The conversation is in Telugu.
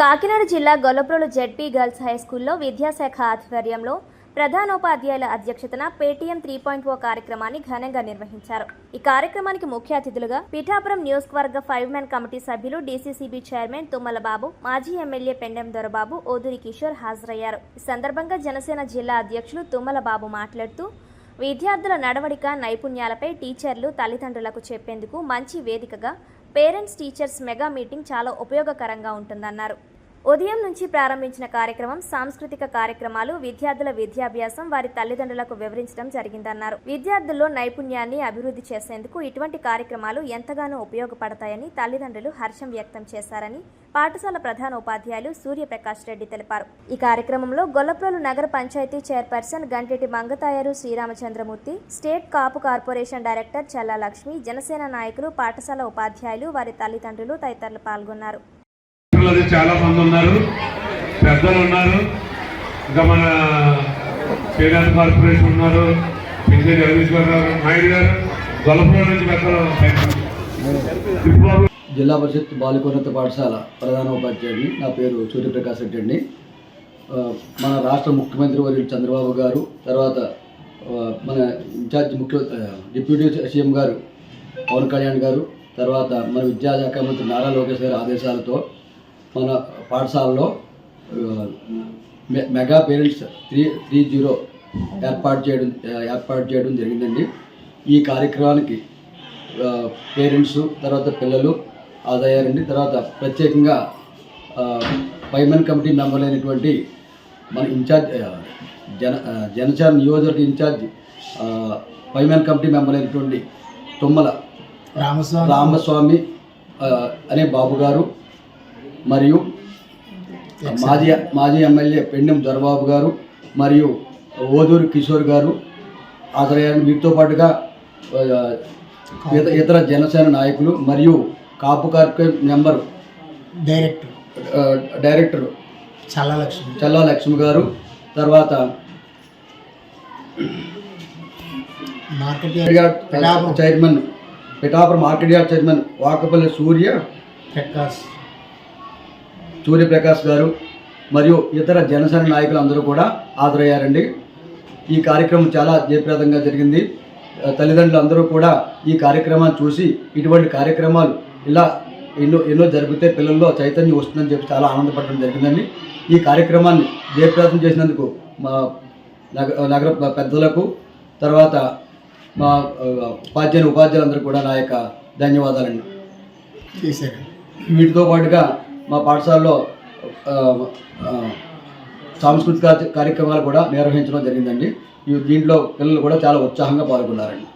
కాకినాడ జిల్లా గొల్లప్రోలు జెడ్పీ గర్ల్స్ హై స్కూల్లో విద్యాశాఖ ఆధ్వర్యంలో ప్రధానోపాధ్యాయుల అధ్యక్షతన పేటీఎం 3.0 కార్యక్రమాన్ని ఘనంగా నిర్వహించారు. ఈ కార్యక్రమానికి ముఖ్య అతిథులుగా పిఠాపురం నియోజకవర్గ 5-మెన్ కమిటీ సభ్యులు, డీసీసీబీ చైర్మన్ తుమ్మల బాబు, మాజీ ఎమ్మెల్యే పెండెం దొరబాబు, ఓదూరి కిషోర్ హాజరయ్యారు. ఈ సందర్భంగా జనసేన జిల్లా అధ్యక్షులు తుమ్మల బాబు మాట్లాడుతూ, విద్యార్థుల నడవడిక నైపుణ్యాలపై టీచర్లు తల్లిదండ్రులకు చెప్పేందుకు మంచి వేదికగా పేరెంట్స్ టీచర్స్ మెగా మీటింగ్ చాలా ఉపయోగకరంగా ఉంటుందన్నారు. ఉదయం నుంచి ప్రారంభించిన కార్యక్రమం సాంస్కృతిక కార్యక్రమాలు, విద్యార్థుల విద్యాభ్యాసం వారి తల్లిదండ్రులకు వివరించడం జరిగిందన్నారు. విద్యార్థుల్లో నైపుణ్యాన్ని అభివృద్ధి చేసేందుకు ఇటువంటి కార్యక్రమాలు ఎంతగానో ఉపయోగపడతాయని తల్లిదండ్రులు హర్షం వ్యక్తం చేశారని పాఠశాల ప్రధాన ఉపాధ్యాయులు సూర్యప్రకాష్ రెడ్డి తెలిపారు. ఈ కార్యక్రమంలో గొల్లప్రోలు నగర పంచాయతీ చైర్పర్సన్ గంటెటి మంగతాయారు శ్రీరామచంద్రమూర్తి, స్టేట్ కాపు కార్పొరేషన్ డైరెక్టర్ చల్లా లక్ష్మి, జనసేన నాయకులు, పాఠశాల ఉపాధ్యాయులు, వారి తల్లిదండ్రులు తదితరులు పాల్గొన్నారు. చాలా మంది ఉన్నారు, పెద్దలు ఉన్నారు, ఇంకా మన స్టేట్ కార్పొరేషన్ ఉన్నారు, పింఛన్ జగదీశ్వరరావు నాయుడు గారు, గొల్లప్రోలు నుంచి పెద్దలు. జిల్లా పరిషత్ బాలికోన్నత పాఠశాల ప్రధానోపాధ్యాయుడిని. నా పేరు సూర్యప్రకాష్ రెడ్డి అండి. మన రాష్ట్ర ముఖ్యమంత్రి వర్యులు చంద్రబాబు గారు, తర్వాత మన ఇన్ఛార్జ్ డిప్యూటీ సీఎం గారు పవన్ కళ్యాణ్ గారు, తర్వాత మన విద్యాశాఖ మంత్రి నారా లోకేష్ గారి ఆదేశాలతో మన పాఠశాలలో మెగా పేరెంట్స్ 3.0 ఏర్పాటు చేయడం జరిగిందండి. ఈ కార్యక్రమానికి పేరెంట్స్, తర్వాత పిల్లలు హాజరయ్యారండి. తర్వాత ప్రత్యేకంగా 5-మెన్ కమిటీ మెంబర్లు అయినటువంటి మన ఇన్ఛార్జ్ జనసేన నియోజకవర్గ ఇన్ఛార్జ్ 5-మెన్ కమిటీ మెంబర్ అయినటువంటి తుమ్మల రామస్వామి అనే బాబు గారు, మరియు మాజీ ఎమ్మెల్యే పెండెం దొరబాబు గారు, మరియు ఓదూరి కిషోర్ గారు హాజరయ్యారు. వీటితో పాటుగా ఇతర జనసేన నాయకులు మరియు కాపు కార్పొరేషన్ మెంబర్ డైరెక్టర్ చల్లా లక్ష్మి గారు, తర్వాత chairman Pithapuram market yard chairman Vakapalli Suryaprakash గారు మరియు ఇతర జనసేన నాయకులు అందరూ కూడా హాజరయ్యారండి. ఈ కార్యక్రమం చాలా జయప్రదంగా జరిగింది. తల్లిదండ్రులు అందరూ కూడా ఈ కార్యక్రమాన్ని చూసి ఇటువంటి కార్యక్రమాలు ఇలా ఎన్నో జరిగితే పిల్లల్లో చైతన్యం వస్తుందని చెప్పి చాలా ఆనందపడడం జరిగిందండి. ఈ కార్యక్రమాన్ని జయప్రదం చేసినందుకు మా నగర పెద్దలకు, తర్వాత మా ఉపాధ్యాయులందరూ కూడా నా యొక్క ధన్యవాదాలండి. వీటితో పాటుగా మా పాఠశాలలో సాంస్కృతిక కార్యక్రమాలు కూడా నిర్వహించడం జరిగిందండి. దీంట్లో పిల్లలు కూడా చాలా ఉత్సాహంగా పాల్గొన్నారండి.